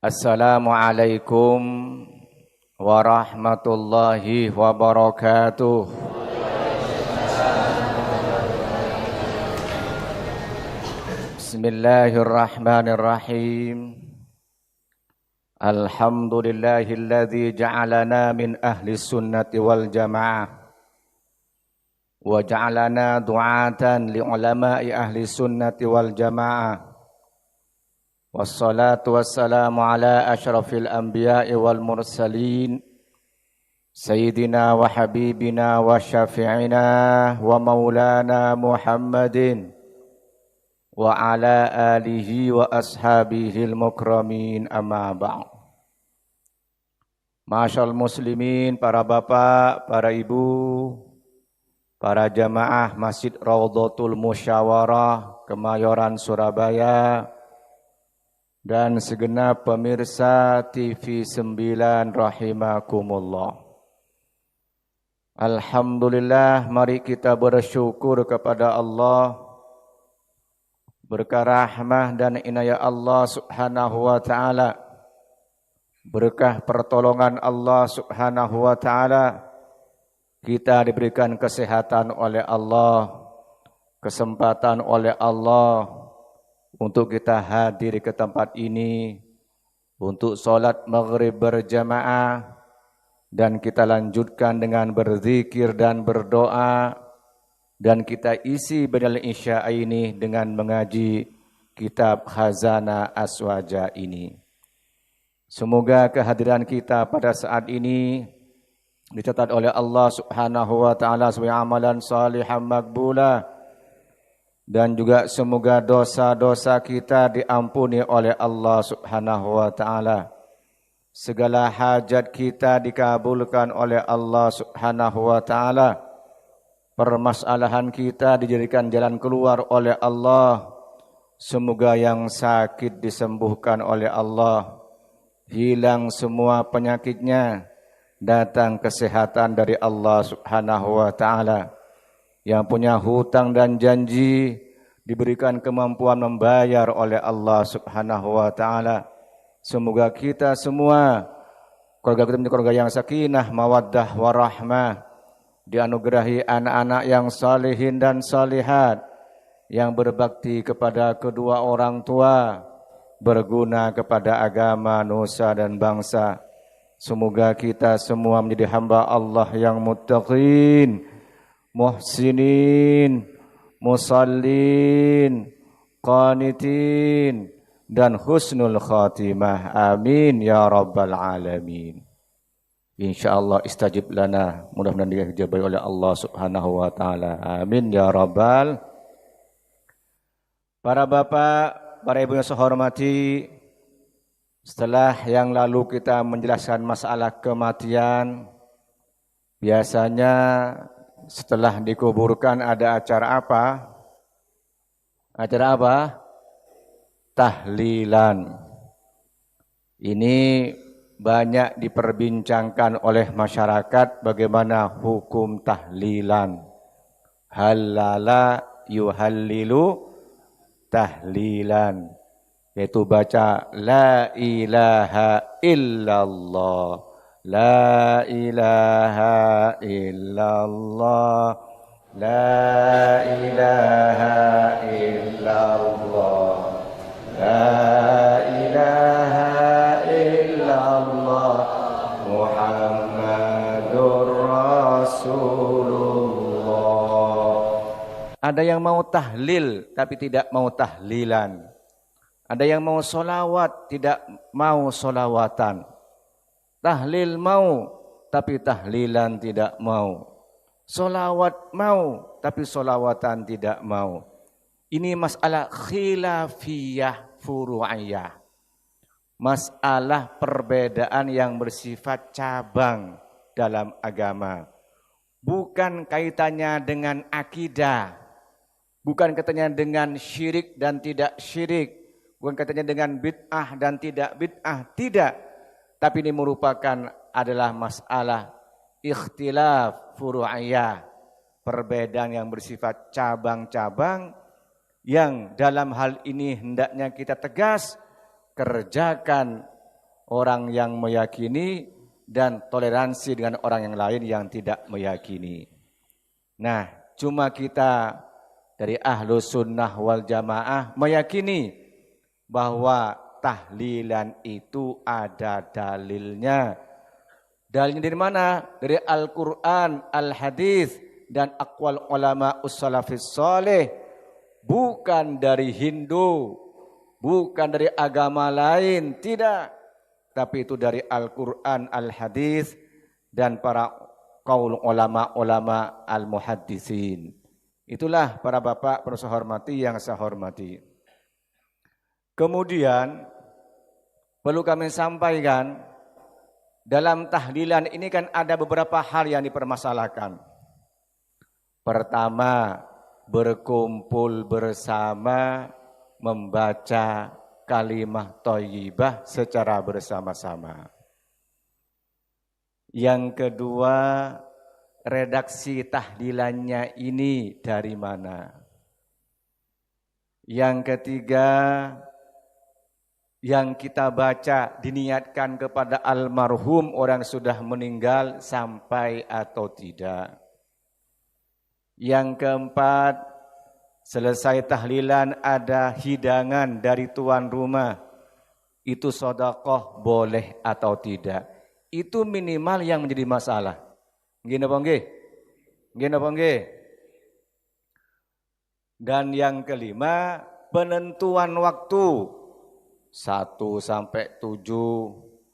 Assalamualaikum warahmatullahi wabarakatuh. Bismillahirrahmanirrahim. Alhamdulillahilladzi ja'alana min ahli sunnati wal jamaah wa ja'alana du'atan li ulama'i ahli sunnati wal jamaah. Wassalatu wassalamu ala asyrafil anbiya'i wal mursalin Sayyidina wa habibina wa syafi'ina wa maulana Muhammadin wa ala alihi wa ashabihil mukramin amma ba'd. Masyaallah muslimin, para bapak, para ibu, para jamaah Masjid Raudhatul Musyawarah Kemayoran Surabaya, dan segenap pemirsa TV 9 rahimakumullah. Alhamdulillah, mari kita bersyukur kepada Allah. Berkah rahmah dan inayah Allah subhanahu wa ta'ala, berkah pertolongan Allah subhanahu wa ta'ala, kita diberikan kesehatan oleh Allah, kesempatan oleh Allah untuk kita hadir ke tempat ini untuk sholat maghrib berjamaah, dan kita lanjutkan dengan berzikir dan berdoa, dan kita isi badal isya ini dengan mengaji kitab Khazanah Aswaja ini. Semoga kehadiran kita pada saat ini dicatat oleh Allah subhanahu wa ta'ala sebagai amalan salihan makbulah, dan juga semoga dosa-dosa kita diampuni oleh Allah subhanahu wa ta'ala. Segala hajat kita dikabulkan oleh Allah subhanahu wa ta'ala. Permasalahan kita dijadikan jalan keluar oleh Allah. Semoga yang sakit disembuhkan oleh Allah. Hilang semua penyakitnya. Datang kesehatan dari Allah subhanahu wa ta'ala. Yang punya hutang dan janji diberikan kemampuan membayar oleh Allah subhanahu wa ta'ala. Semoga kita semua, keluarga kita menjadi keluarga yang sakinah, mawaddah, warahmah, dianugerahi anak-anak yang salihin dan salihat, yang berbakti kepada kedua orang tua, berguna kepada agama, nusa dan bangsa. Semoga kita semua menjadi hamba Allah yang muttaqin, muhsinin, musallin, qanitin, dan husnul khatimah. Amin ya rabbal alamin. InsyaAllah istajib lana, mudah-mudahan dijabai oleh Allah subhanahu wa ta'ala. Amin ya rabbal. Para bapak, para ibu yang saya hormati, setelah yang lalu kita menjelaskan masalah kematian, biasanya setelah dikuburkan ada acara apa? Acara apa? Tahlilan. Ini banyak diperbincangkan oleh masyarakat bagaimana hukum tahlilan. Halala yuhallilu tahlilan. Yaitu baca la ilaha illallah. La ilaha illallah, la ilaha illallah, la ilaha illallah, Muhammadur Rasulullah. Ada yang mau tahlil tapi tidak mau tahlilan. Ada yang mau solawat tidak mau solawatan. Tahlil mau, tapi tahlilan tidak mau. Solawat mau, tapi solawatan tidak mau. Ini masalah khilafiyah furu'iyah. Masalah perbedaan yang bersifat cabang dalam agama. Bukan kaitannya dengan akidah. Bukan kaitannya dengan syirik dan tidak syirik. Bukan kaitannya dengan bid'ah dan tidak bid'ah. Tidak. Tapi ini merupakan adalah masalah ikhtilaf furu'iyah, perbedaan yang bersifat cabang-cabang, yang dalam hal ini hendaknya kita tegas, kerjakan orang yang meyakini dan toleransi dengan orang yang lain yang tidak meyakini. Nah, cuma kita dari Ahlus Sunnah wal Jamaah meyakini bahwa tahlilan itu ada dalilnya. Dalilnya dari mana? Dari Al-Quran, Al-Hadis, dan aqwal ulama us-salafis salih. Bukan dari Hindu, bukan dari agama lain, tidak. Tapi itu dari Al-Quran, Al-Hadis, dan para qaul ulama-ulama al-muhaddisin. Itulah para bapak, para saya hormati yang saya hormati. Kemudian, perlu kami sampaikan, dalam tahlilan ini kan ada beberapa hal yang dipermasalahkan. Pertama, berkumpul bersama membaca kalimah thayyibah secara bersama-sama. Yang kedua, redaksi tahlilannya ini dari mana? Yang ketiga, yang kita baca diniatkan kepada almarhum orang sudah meninggal sampai atau tidak. Yang keempat, selesai tahlilan ada hidangan dari tuan rumah. Itu sedekah boleh atau tidak? Itu minimal yang menjadi masalah. Nggih napa nggih? Nggih napa nggih? Dan yang kelima, penentuan waktu 1 sampai 7,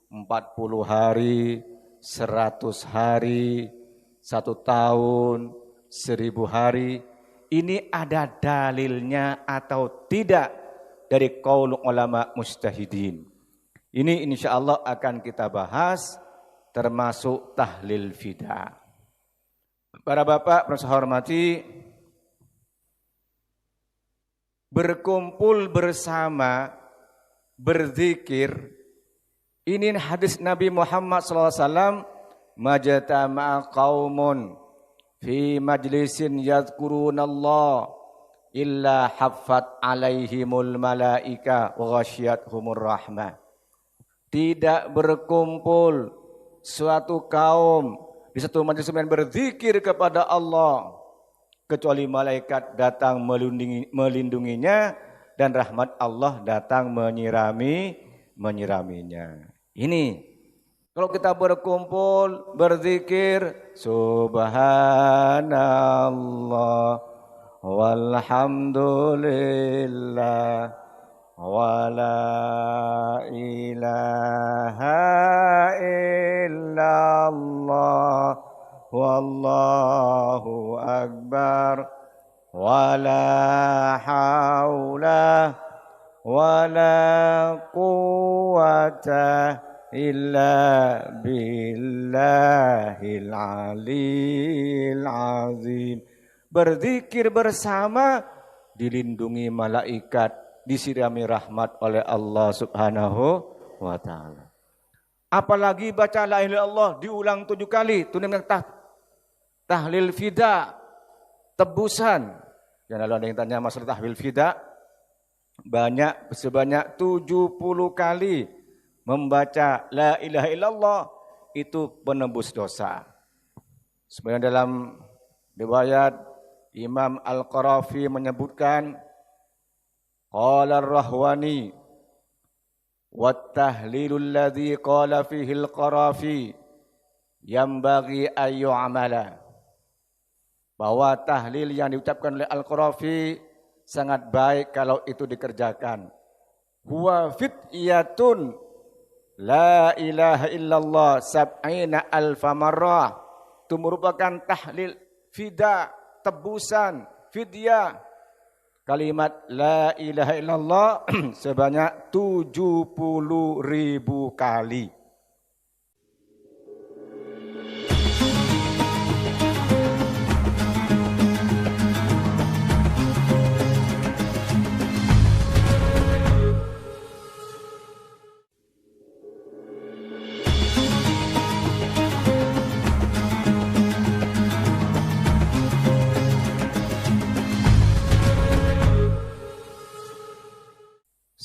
40 hari, 100 hari, 1 tahun, 1000 hari. Ini ada dalilnya atau tidak dari qaul ulama mujtahidin. Ini insyaallah akan kita bahas termasuk tahlil fida. Para bapak, para saya hormati, berkumpul bersama, berzikir, ini hadis Nabi Muhammad SAW, majtama'a qaumun fi majlisin yadhkurunallah illa haffat alaihimul malaika wa ghasyiyatuhumur rahmah. Tidak berkumpul suatu kaum di satu majelis yang berzikir kepada Allah kecuali malaikat datang melindunginya dan rahmat Allah datang menyiraminya. Ini kalau kita berkumpul berzikir subhanallah walhamdulillah wala ilaha illallah wallahu akbar wala haula wala quwwata illa billahil aliyil azim. Berzikir bersama dilindungi malaikat, disirami rahmat oleh Allah Subhanahu wa taala. Apalagi baca la ilaha illallah diulang 7 kali, itu namanya tahlil fida, tebusan. Jangan lalu ada yang tanya masalah tahlil fida, sebanyak 70 kali membaca la ilaha illallah itu penebus dosa. Sebenarnya dalam riwayat Imam Al-Qarafi menyebutkan qala ar-Rahwani wat tahlilul ladzi qala fihi al-Qarafi yanbaghi ay yu'mala, bahwa tahlil yang diucapkan oleh Al-Qarafi sangat baik kalau itu dikerjakan. Huwa fityatun la ilaha illallah sab'ina alfa marrah. Itu merupakan tahlil fida, tebusan, fidyah. Kalimat la ilaha illallah sebanyak 70.000 kali.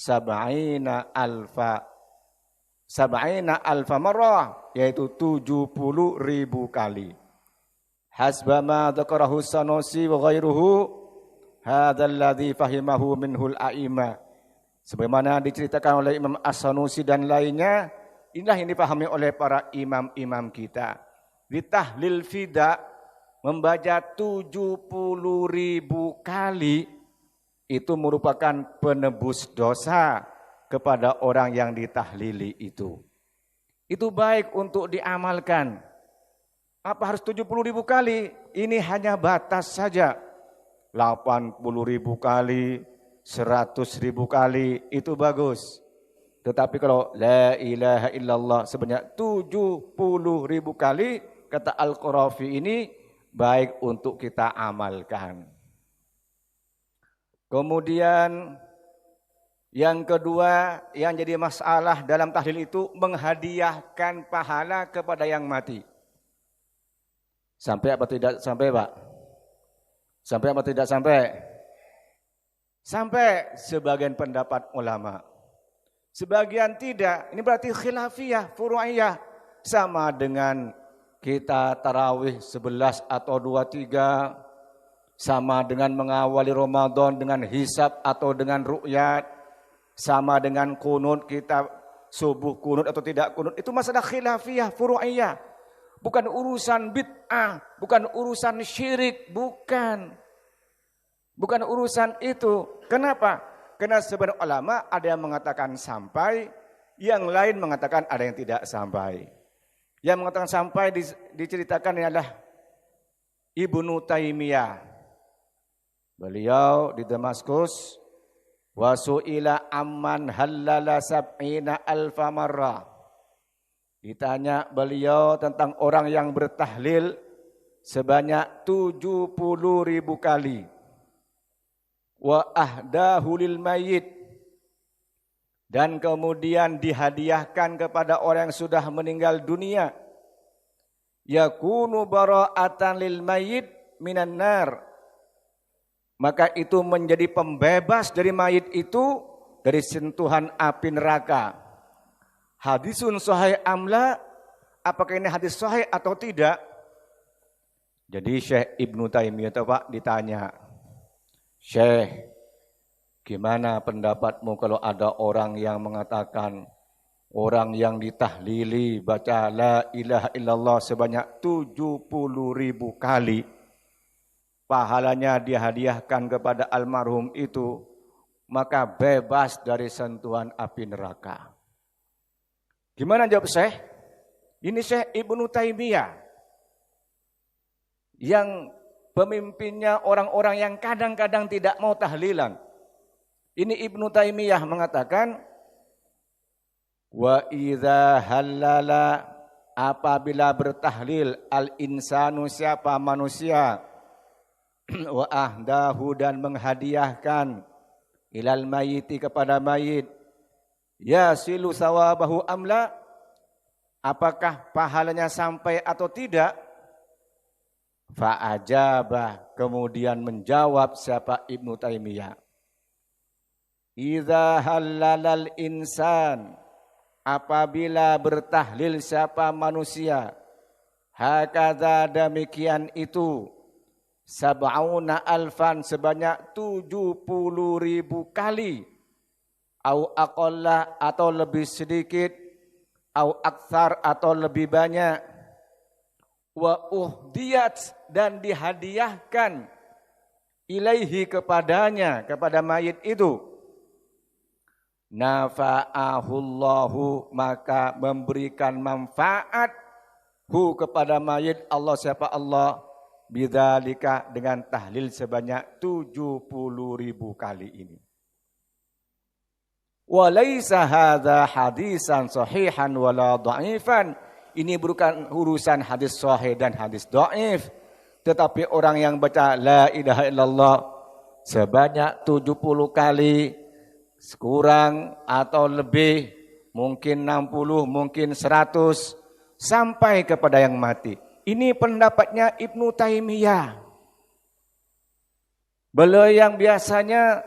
Sab'ina alfa sab'ina alfa marrah, yaitu 70.000 kali. Hasba ma dzakarahu Sanusi wa ghairuhu hadzal ladzi fahimahu minhul a'imah. Sebagaimana diceritakan oleh Imam As-Sanusi dan lainnya, inilah yang dipahami oleh para imam-imam kita. Di tahlil fida membaca 70.000 kali itu merupakan penebus dosa kepada orang yang ditahlili itu. Itu baik untuk diamalkan. Apa harus 70.000 kali? Ini hanya batas saja. 80.000 kali, 100.000 kali, itu bagus. Tetapi kalau la ilaha illallah sebanyak 70.000 kali, kata Al-Qarafi ini baik untuk kita amalkan. Kemudian yang kedua yang jadi masalah dalam tahlil itu menghadiahkan pahala kepada yang mati. Sampai apa tidak sampai, Pak? Sampai apa tidak sampai? Sampai sebagian pendapat ulama. Sebagian tidak. Ini berarti khilafiyah, furu'iyah. Sama dengan kita tarawih 11 atau 23. Sama dengan mengawali Ramadan dengan hisab atau dengan ru'yat. Sama dengan kunut, kita subuh kunut atau tidak kunut. Itu masalah khilafiyah, furu'iyah. Bukan urusan bid'ah, bukan urusan syirik, bukan. Bukan urusan itu. Kenapa? Karena sebenarnya ulama ada yang mengatakan sampai, yang lain mengatakan ada yang tidak sampai. Yang mengatakan sampai diceritakan adalah Ibnu Taimiyah. Beliau di Damaskus, wasu'ila amman halala sab'ina alfa marrah. Ditanya beliau tentang orang yang bertahlil sebanyak 70.000 kali. Wa ahdahu lil mayyit, dan kemudian dihadiahkan kepada orang yang sudah meninggal dunia. Yakunu bara'atan lil mayyit minan nar, maka itu menjadi pembebas dari mayit itu dari sentuhan api neraka. Hadisun sahih amla, apakah ini hadis sahih atau tidak? Jadi Syekh Ibnu Taimiyah Pak ditanya, Syekh, gimana pendapatmu kalau ada orang yang mengatakan orang yang ditahlili baca la ilaha illallah sebanyak 70.000 kali, pahalanya dihadiahkan kepada almarhum itu, maka bebas dari sentuhan api neraka. Gimana jawab Syekh? Ini Syekh Ibnu Taimiyah yang pemimpinnya orang-orang yang kadang-kadang tidak mau tahlilan. Ini Ibnu Taimiyah mengatakan, wa idza halala, apabila bertahlil al-insanu siapa manusia, wa ahdahu dan menghadiahkan ilal mayyiti kepada mayit, yasilu sawabahu amla, apakah pahalanya sampai atau tidak? Fa'ajabah, kemudian menjawab siapa Ibnu Taimiyah, idza halalal insan, apabila bertahlil siapa manusia, hakadha demikian itu, sab'una alfan sebanyak 70.000 kali, au aqalla atau lebih sedikit, au aktsar atau lebih banyak, wa uhdiyat dan dihadiahkan ilaihi kepadanya, kepada mayit itu, nafa'ahullahu, maka memberikan manfaat hu kepada mayit Allah, siapa Allah, bidzalika dengan tahlil sebanyak 70.000 kali ini. Walaysa hadza hadisan sahihan wala dha'ifan, ini bukan urusan hadis sahih dan hadis dhaif, tetapi orang yang baca la ilaha illallah sebanyak 70 kali, kurang atau lebih, mungkin 60, mungkin 100, sampai kepada yang mati. Ini pendapatnya Ibnu Taimiyah. Beliau yang biasanya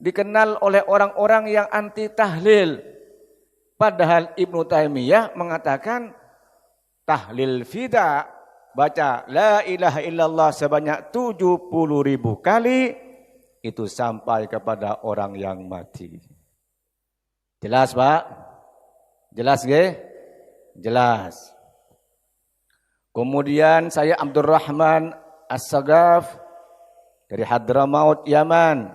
dikenal oleh orang-orang yang anti tahlil, Padahal Ibnu Taimiyah mengatakan tahlil fida, baca la ilaha illallah sebanyak 70.000 kali, itu sampai kepada orang yang mati. Jelas Pak? Jelas nggih? Jelas. Kemudian saya Abdurrahman As-Sagaf dari Hadramaut Yaman.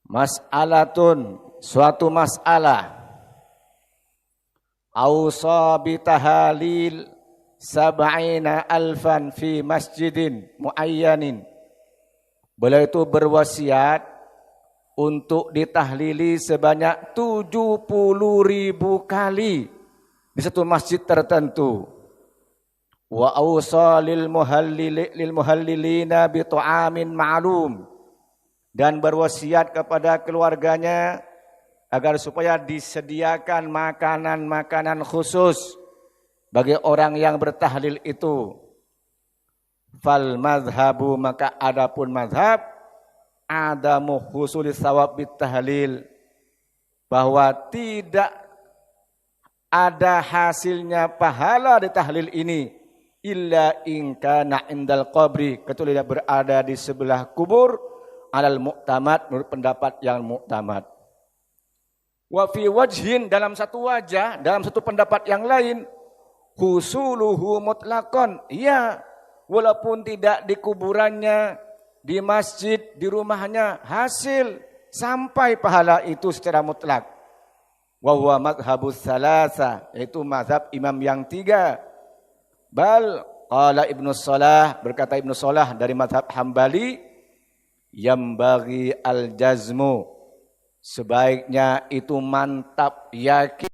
Mas'alatun, suatu masalah. Ausa bitahalil sab'ina alfan fi masjidin muayyanin. Beliau itu berwasiat untuk ditahlili sebanyak 70.000 kali di satu masjid tertentu. Wa ausa lil muhallilina bi ta'amin ma'lum, dan berwasiat kepada keluarganya agar supaya disediakan makanan-makanan khusus bagi orang yang bertahlil itu. Fal madhabu, maka adapun madhab, adamu husulis sawab bitahlil, bahwa tidak ada hasilnya pahala di tahlil ini illa in kana indal qabri, kecuali dia berada di sebelah kubur, alal mu'tamad, menurut pendapat yang mu'tamad. Wa fi wajhin, dalam satu wajah, dalam satu pendapat yang lain, husuluhu mutlaqan, ya, walaupun tidak di kuburannya, di masjid, di rumahnya, hasil sampai pahala itu secara mutlak. Wa huwa madhhabus salasa, yaitu mazhab imam yang 3. Bal qala Ibnu Shalah, berkata Ibnu Shalah dari mazhab Hambali, yambaghi al-jazmu, sebaiknya itu mantap yakin